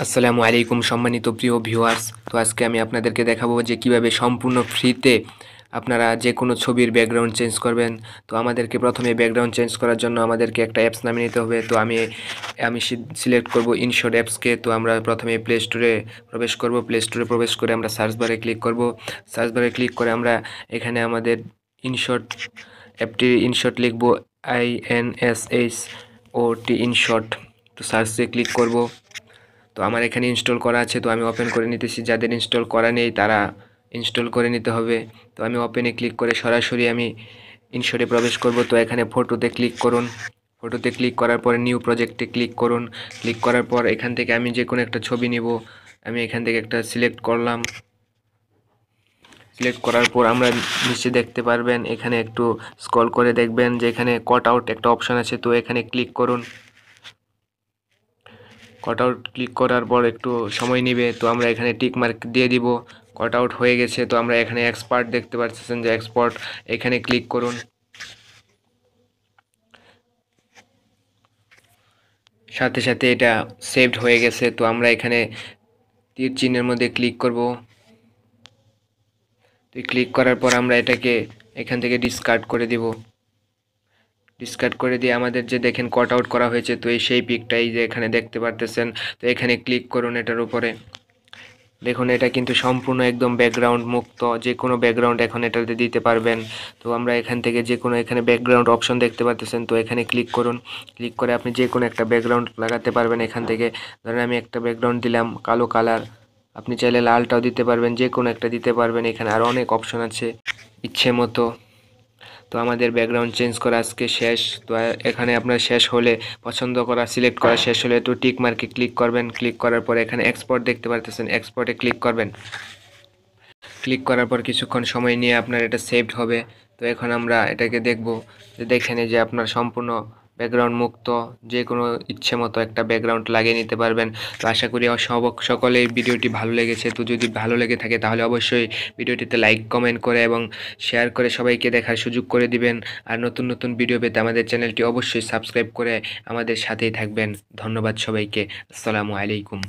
আসসালামু আলাইকুম সম্মানিত প্রিয় ভিউয়ার্স। তো আজকে আমি আপনাদেরকে দেখাবো যে কিভাবে সম্পূর্ণ ফ্রিতে আপনারা যে কোনো ছবির ব্যাকগ্রাউন্ড চেঞ্জ করবেন। তো আমাদেরকে প্রথমে ব্যাকগ্রাউন্ড চেঞ্জ করার জন্য আমাদেরকে একটা অ্যাপস নামিয়ে নিতে হবে। তো আমি সিলেক্ট করব ইনশট অ্যাপসকে। তো আমরা প্রথমে প্লে স্টোরে প্রবেশ করব। প্লে স্টোরে প্রবেশ করে আমরা সার্চ বারে ক্লিক করব। সার্চ বারে ক্লিক করে আমরা এখানে আমাদের ইনশট অ্যাপটির ইনশট লিখব, INSHOT ইনশট। তো সার্চে ক্লিক করব। তো আমার এখানে ইনস্টল করা আছে, তো আমি ওপেন করে নিতেছি। যাদের ইনস্টল করা নেই তারা ইনস্টল করে নিতে হবে। তো আমি ওপেনে ক্লিক করে সরাসরি আমি ইনশটে প্রবেশ করব। তো এখানে ফটোতে ক্লিক করুন। ফটোতে ক্লিক করার পরে নিউ প্রজেক্টে ক্লিক করুন। ক্লিক করার পর এখান থেকে আমি যে কোনো একটা ছবি নিব। আমি এখান থেকে একটা সিলেক্ট করলাম। সিলেক্ট করার পর আমরা নিচে দেখতে পারবেন, এখানে একটু স্ক্রল করে দেখবেন যে এখানে কাট আউট একটা অপশন আছে। তো এখানে ক্লিক করুন। কাট আউট ক্লিক করার পর একটু সময় নেবে। তো আমরা এখানে টিক মার্ক দিয়ে দিব। কাট আউট হয়ে গেছে। তো আমরা এখানে এক্সপার্ট দেখতে পাচ্ছেন যে এক্সপোর্ট, এখানে ক্লিক করুন। সাথে সাথে এটা সেভড হয়ে গেছে। তো আমরা এখানে তীর চিহ্নের মধ্যে ক্লিক করব। তো ক্লিক করার পর আমরা এটাকে এখান থেকে ডিসকার্ড করে দিব। ডিসকার্ড করে দিয়ে আমাদের যে দেখেন কাট আউট করা হয়েছে, তো এই সেই পিকটাই যে এখানে দেখতে পারতেছেন। তো এখানে ক্লিক করুন এটার উপরে। দেখুন এটা কিন্তু সম্পূর্ণ একদম ব্যাকগ্রাউন্ড মুক্ত, যে কোনো ব্যাকগ্রাউন্ড এখন এটাতে দিতে পারবেন। তো আমরা এখান থেকে যে কোনো এখানে ব্যাকগ্রাউন্ড অপশন দেখতে পাচ্ছেন। তো এখানে ক্লিক করুন। ক্লিক করে আপনি যে কোনো একটা ব্যাকগ্রাউন্ড লাগাতে পারবেন এখান থেকে। ধরেন আমি একটা ব্যাকগ্রাউন্ড দিলাম কালো কালার, আপনি চাইলে লালটাও দিতে পারবেন, যে কোনো একটা দিতে পারবেন। এখানে আরও অনেক অপশন আছে ইচ্ছে মতো। তো আমাদের ব্যাকগ্রাউন্ড চেঞ্জ করা আজকে শেষ। তো এখানে আপনার শেষ হলে, পছন্দ করা সিলেক্ট করা শেষ হলে তো টিক মার্কে ক্লিক করবেন। ক্লিক করার পর এখানে এক্সপোর্ট দেখতে পারতেছেন, এক্সপোর্টে ক্লিক করবেন। ক্লিক করার পর কিছুক্ষণ সময় নিয়ে আপনার এটা সেভড হবে। তো এখন আমরা এটাকে দেখব যে দেখেন যে আপনার সম্পূর্ণ ব্যাকগ্রাউন্ড মুক্ত, যে কোনো ইচ্ছে মতো একটা ব্যাকগ্রাউন্ড লাগিয়ে নিতে পারবেন। তো আশা করি সকলেই ভিডিওটি ভালো লেগেছে। তো যদি ভালো লেগে থাকে তাহলে অবশ্যই ভিডিওটিতে লাইক কমেন্ট করে এবং শেয়ার করে সবাইকে দেখার সুযোগ করে দিবেন। আর নতুন নতুন ভিডিও পেতে আমাদের চ্যানেলটি অবশ্যই সাবস্ক্রাইব করে আমাদের সাথেই থাকবেন। ধন্যবাদ সবাইকে। আসসালামু আলাইকুম।